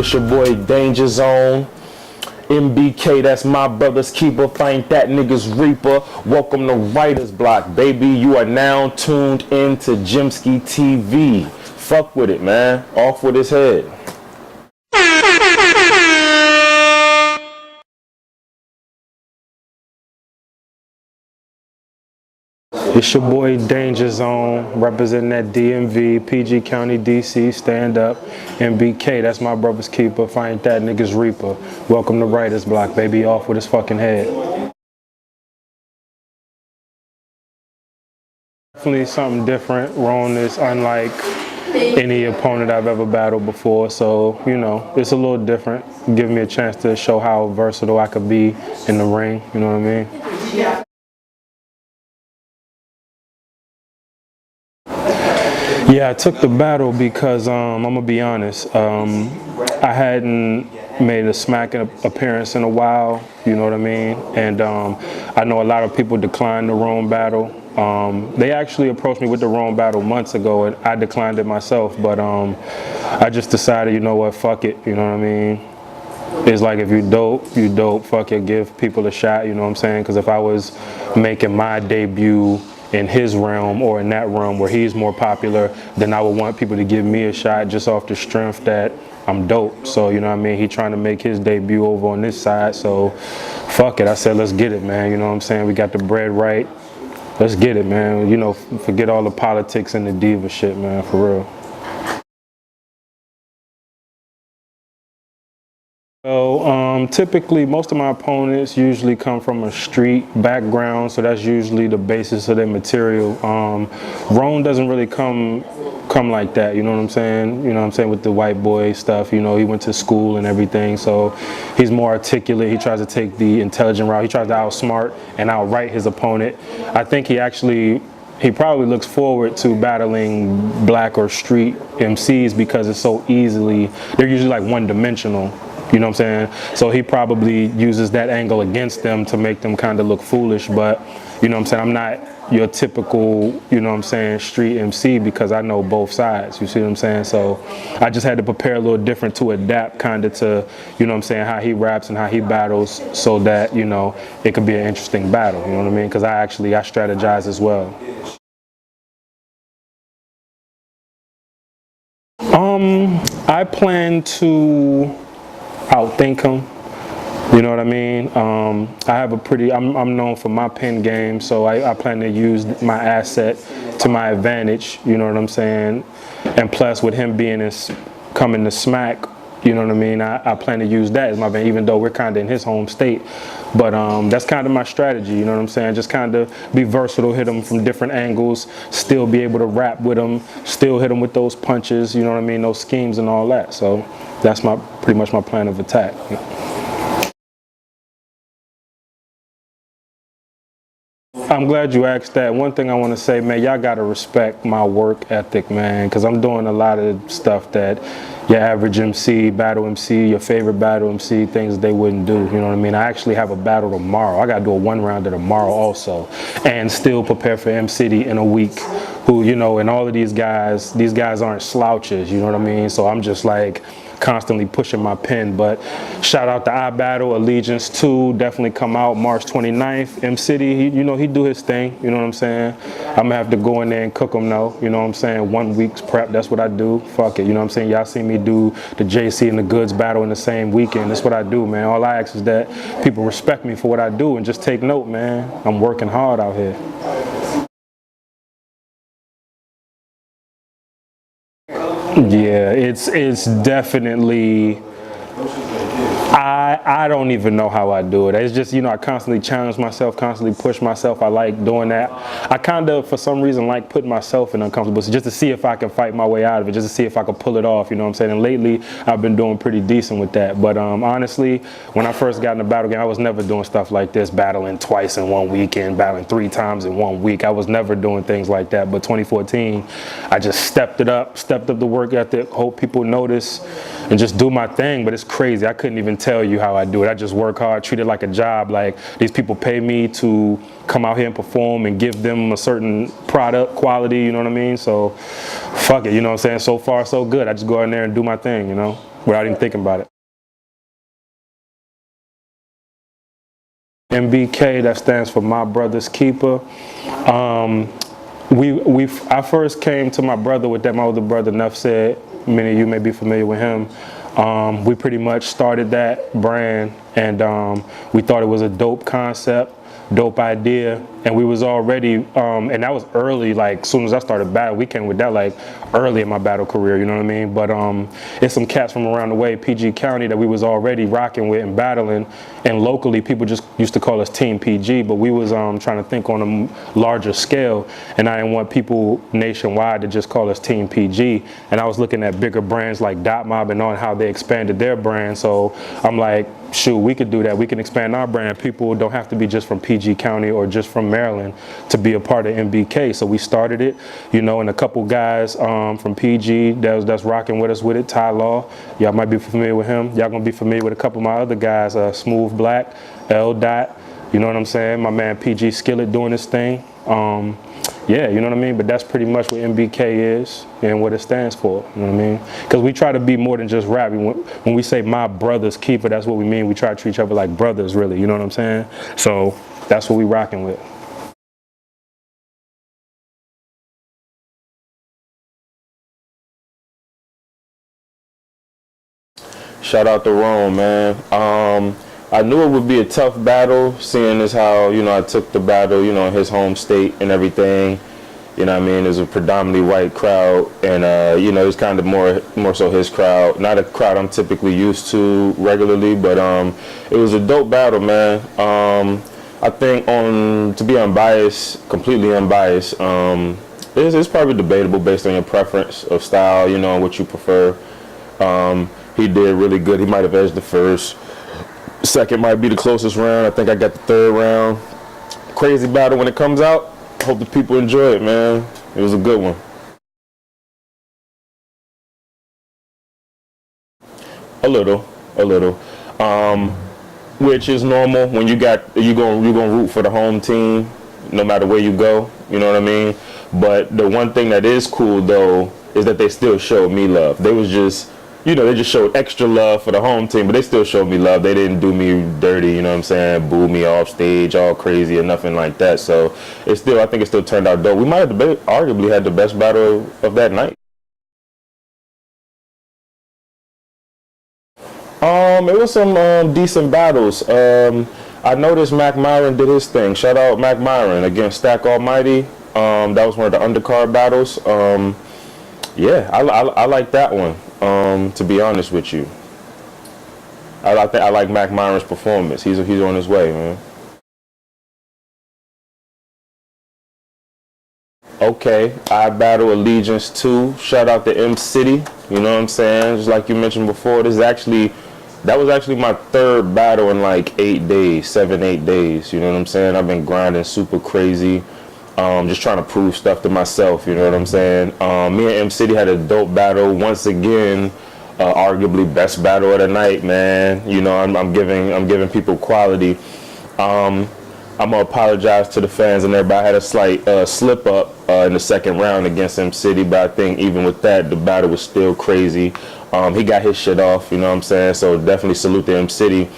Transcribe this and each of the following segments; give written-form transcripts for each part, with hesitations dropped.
It's your boy Danja Zone. MBK, that's my brother's keeper. Find that nigga's reaper. Welcome to Writer's Block, baby. You are now tuned in to Gemski TV. Fuck with it, man. Off with his head. It's your boy Danja Zone, representing that DMV, PG County, DC, stand up. MBK, that's my brother's keeper. Find that nigga's reaper. Welcome to Writer's Block, baby. Off with his fucking head. Definitely something different. Rone is unlike any opponent I've ever battled before, so you know, it's a little different. Give me a chance to show how versatile I could be in the ring, you know what I mean? Yeah. Yeah, I took the battle because I'm gonna be honest, I hadn't made a smack appearance in a while, you know what I mean? And I know a lot of people declined the Rone battle. They actually approached me with the Rone battle months ago, and I declined it myself, but I just decided, you know what, fuck it, you know what I mean? It's like if you dope, fuck it, give people a shot, you know what I'm saying? Because if I was making my debut in his realm or in that realm where he's more popular, then I would want people to give me a shot just off the strength that I'm dope. So, you know what I mean? He trying to make his debut over on this side, so fuck it. I said, let's get it, man. You know what I'm saying? We got the bread right. Let's get it, man. You know, forget all the politics and the diva shit, man, for real. So typically most of my opponents usually come from a street background, so that's usually the basis of their material. Rone doesn't really come like that, you know what I'm saying? You know what I'm saying, with the white boy stuff, you know, he went to school and everything, so he's more articulate. He tries to take the intelligent route. He tries to outsmart and outright his opponent. I think he probably looks forward to battling black or street MCs because it's so they're usually like one-dimensional. You know what I'm saying? So he probably uses that angle against them to make them kind of look foolish, but you know what I'm saying? I'm not your typical, you know what I'm saying, street MC because I know both sides, you see what I'm saying? So I just had to prepare a little different to adapt kind of to, you know what I'm saying, how he raps and how he battles so that, you know, it could be an interesting battle, you know what I mean? Because I strategize as well. I plan to outthink him, you know what I mean? I'm known for my pen game, so I plan to use my asset to my advantage, you know what I'm saying? And plus with him coming to smack, you know what I mean, I plan to use that as my advantage, even though we're kind of in his home state. But that's kind of my strategy, you know what I'm saying? Just kind of be versatile, hit him from different angles, still be able to rap with him, still hit him with those punches, you know what I mean, those schemes and all that. So that's pretty much my plan of attack. I'm glad you asked that. One thing I want to say, man, y'all got to respect my work ethic, man, because I'm doing a lot of stuff that your average MC, battle MC, your favorite battle MC, things they wouldn't do, you know what I mean? I actually have a battle tomorrow. I got to do a one-rounder tomorrow also, and still prepare for M.Ciddy in a week, who, you know, and all of these guys aren't slouches, you know what I mean? So I'm just like constantly pushing my pen. But shout out to iBattle, Allegiance 2, definitely come out March 29th. M.Ciddy, you know, he do his thing, you know what I'm saying? I'm gonna have to go in there and cook him though, you know what I'm saying? 1 week's prep, that's what I do. Fuck it, you know what I'm saying? Y'all see me do the JC and the Goods battle in the same weekend. That's what I do, man. All I ask is that people respect me for what I do and just take note, man. I'm working hard out here. Yeah, it's definitely, I don't even know how I do it. It's just, you know, I constantly challenge myself, constantly push myself. I like doing that. I kind of, for some reason, like putting myself in uncomfortable situations just to see if I can fight my way out of it, just to see if I can pull it off, you know what I'm saying? And lately, I've been doing pretty decent with that. But honestly, when I first got in the battle game, I was never doing stuff like this, battling twice in 1 weekend, battling 3 times in 1 week. I was never doing things like that. But 2014, I just stepped up the work ethic, hope people notice, and just do my thing. But it's crazy. I couldn't even tell you how I do it. I just work hard, treat it like a job. Like, these people pay me to come out here and perform and give them a certain product quality, you know what I mean? So fuck it, you know what I'm saying? So far so good. I just go in there and do my thing, you know? without even thinking about it. MBK, that stands for My Brother's Keeper. I first came to my brother with that. My older brother, M.Ciddy, many of you may be familiar with him. We pretty much started that brand, and we thought it was a dope concept, dope idea, and we was already, and that was early, like soon as I started battle, we came with that like early in my battle career, you know what I mean? But it's some cats from around the way, PG County, that we was already rocking with and battling, and locally people just used to call us Team PG, but we was trying to think on a larger scale, and I didn't want people nationwide to just call us Team PG, and I was looking at bigger brands like Dot Mob and on how they expanded their brand, so I'm like, shoot, we could do that. We can expand our brand. People don't have to be just from PG County or just from Maryland to be a part of MBK. So we started it, you know, and a couple guys from PG that's rocking with us with it. Ty Law, y'all might be familiar with him. Y'all gonna be familiar with a couple of my other guys, Smooth Black, L Dot, you know what I'm saying? My man PG Skillet doing his thing. Yeah, you know what I mean? But that's pretty much what MBK is and what it stands for, you know what I mean? Because we try to be more than just rap. When we say My Brother's Keeper, that's what we mean. We try to treat each other like brothers, really, you know what I'm saying? So that's what we rocking with. Shout out to Rone, man. I knew it would be a tough battle, seeing as how, you know, I took the battle, you know, in his home state and everything. You know what I mean? There's a predominantly white crowd, and, you know, it's kind of more so his crowd. Not a crowd I'm typically used to regularly, but it was a dope battle, man. I think to be unbiased, completely unbiased, it's probably debatable based on your preference of style, you know, and what you prefer. He did really good. He might have edged the first. Second might be the closest round. I think I got the third round. Crazy battle when it comes out. Hope the people enjoy it, man. It was a good one. A little. Which is normal when you gonna root for the home team, no matter where you go. You know what I mean? But the one thing that is cool though is that they still showed me love. They was just, you know, they just showed extra love for the home team, but they still showed me love. They didn't do me dirty, you know what I'm saying, boo me off stage, all crazy or nothing like that. So I think it still turned out dope. We might have arguably had the best battle of that night. It was some decent battles. I noticed Mac Myron did his thing. Shout out Mac Myron against Stack Almighty. That was one of the undercard battles. Yeah, I like that one. To be honest with you, I like Mac Myron's performance. He's on his way, man. Okay, I battle Allegiance 2. Shout out to M.Ciddy. You know what I'm saying? Just like you mentioned before, that was actually my third battle in like 8 days, 7, 8 days. You know what I'm saying? I've been grinding super crazy. Just trying to prove stuff to myself, you know what I'm saying? Me and M.Ciddy had a dope battle once again, arguably best battle of the night, man. You know, I'm giving people quality. I'm gonna apologize to the fans and everybody. I had a slight slip up in the second round against M.Ciddy, but I think even with that, the battle was still crazy. He got his shit off, you know what I'm saying? So definitely salute to M.Ciddy,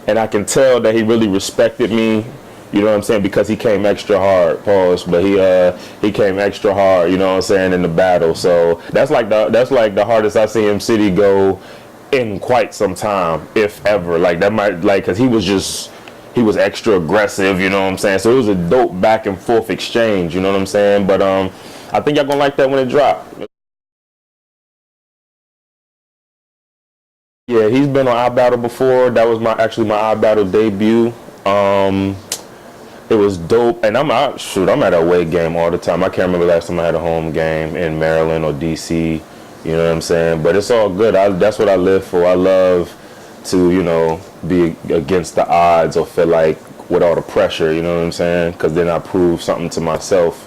and I can tell that he really respected me. You know what I'm saying? Because he came extra hard, pause, but he came extra hard, you know what I'm saying, in the battle. So that's like the hardest I've seen M.Ciddy go in quite some time, if ever. Like that might, like, cause he was extra aggressive, you know what I'm saying? So it was a dope back and forth exchange, you know what I'm saying? But I think y'all gonna like that when it drop. Yeah, he's been on iBattle before. That was actually my iBattle debut. It was dope, and I'm at a away game all the time. I can't remember the last time I had a home game in Maryland or DC. You know what I'm saying? But it's all good. That's what I live for. I love to, you know, be against the odds or feel like with all the pressure. You know what I'm saying? Because then I prove something to myself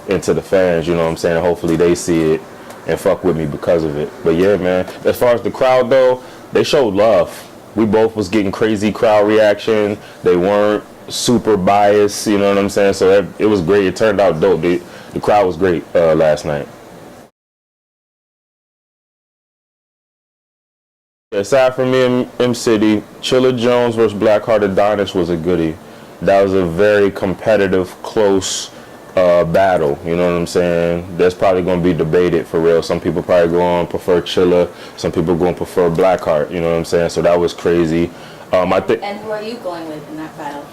and to the fans. You know what I'm saying? Hopefully they see it and fuck with me because of it. But yeah, man. As far as the crowd though, they showed love. We both was getting crazy crowd reaction. They weren't super biased, you know what I'm saying? So it was great. It turned out dope. The crowd was great last night. Aside from me and M.Ciddy, Chilla Jones versus Blackheart Adonis was a goodie. That was a very competitive, close battle. You know what I'm saying? That's probably going to be debated for real. Some people probably going to prefer Chilla. Some people going to prefer Blackheart. You know what I'm saying? So that was crazy. I think. And who are you going with in that battle?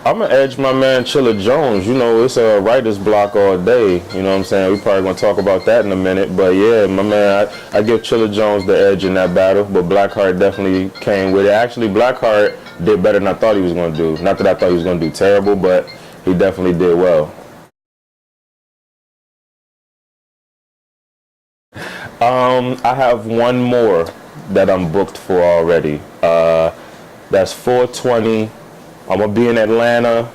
I'm gonna edge my man Chilla Jones. You know, it's a writer's block all day. You know what I'm saying? We probably gonna talk about that in a minute. But yeah, my man, I give Chilla Jones the edge in that battle. But Blackheart definitely came with it. Actually, Blackheart did better than I thought he was gonna do. Not that I thought he was gonna do terrible, but he definitely did well. I have one more that I'm booked for already. That's 420. I'm gonna be in Atlanta,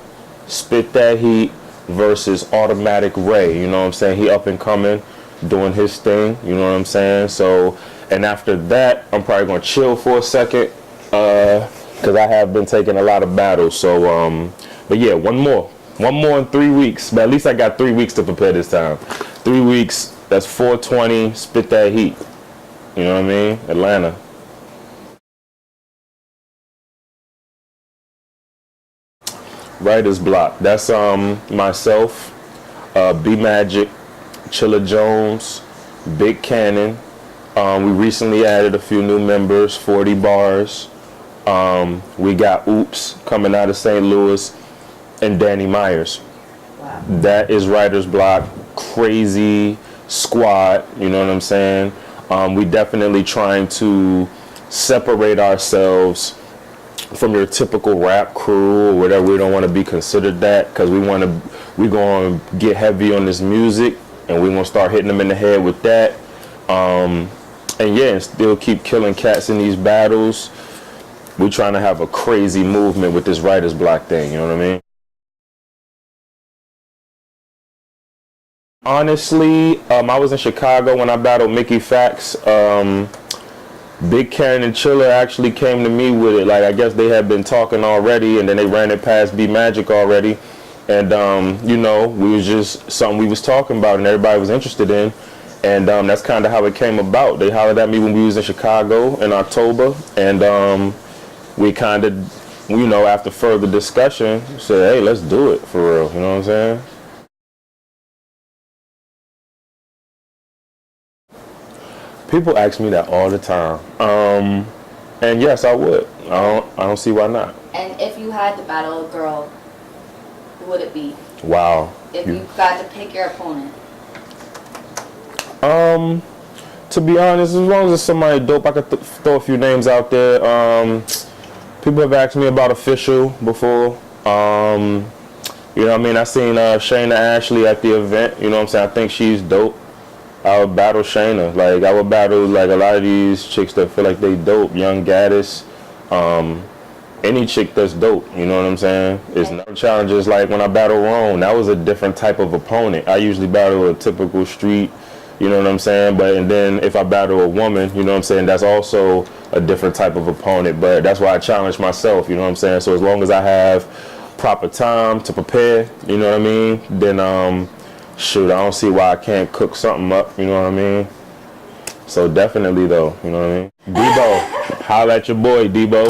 spit that heat versus Automatic Ray. You know what I'm saying? He up and coming, doing his thing. You know what I'm saying? So, and after that, I'm probably gonna chill for a second, cause I have been taking a lot of battles. So, but yeah, one more in 3 weeks. But at least I got 3 weeks to prepare this time. 3 weeks. That's 420. Spit that heat. You know what I mean? Atlanta. Writer's block. That's myself, B Magic, Chilla Jones, Big Cannon. We recently added a few new members, 40 Bars. We got Oops coming out of St. Louis, and Danny Myers. Wow. That is writer's block. Crazy squad. You know what I'm saying? We definitely trying to separate ourselves from your typical rap crew or whatever. We don't want to be considered that, because we're going to get heavy on this music, and we're going to start hitting them in the head with that. And yeah, and still keep killing cats in these battles. We're trying to have a crazy movement with this writer's block thing, you know what I mean? Honestly, I was in Chicago when I battled Mickey Fax. Big Karen and Chilla actually came to me with it. Like, I guess they had been talking already, and then they ran it past B Magic already. And, you know, we was just something we was talking about and everybody was interested in. And that's kind of how it came about. They hollered at me when we was in Chicago in October. And we kind of, you know, after further discussion, said, hey, let's do it for real. You know what I'm saying? People ask me that all the time, and yes, I would. I don't see why not. And if you had to battle a girl, who would it be? Wow. If you got to pick your opponent. To be honest, as long as it's somebody dope, I could throw a few names out there. People have asked me about Official before. You know what I mean? I seen Shayna Ashley at the event. You know what I'm saying? I think she's dope. I would battle Shayna. Like, I would battle like a lot of these chicks that feel like they dope. Young Gaddis, any chick that's dope. You know what I'm saying? It's no challenges. Like when I battle Rone, that was a different type of opponent. I usually battle a typical street. You know what I'm saying? But and then if I battle a woman, you know what I'm saying, that's also a different type of opponent. But that's why I challenge myself. You know what I'm saying? So as long as I have proper time to prepare, you know what I mean, then shoot, I don't see why I can't cook something up, you know what I mean? So definitely though, you know what I mean? Debo, holla at your boy, Debo.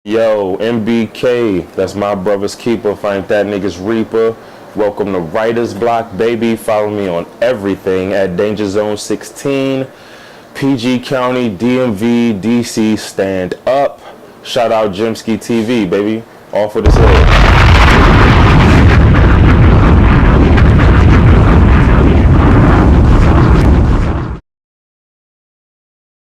Yo, MBK, that's my brother's keeper, find that nigga's reaper. Welcome to Writer's Block, baby. Follow me on everything at Danja Zone 16, PG County, DMV, DC, stand up. Shout out Gemski TV, baby. All for this head.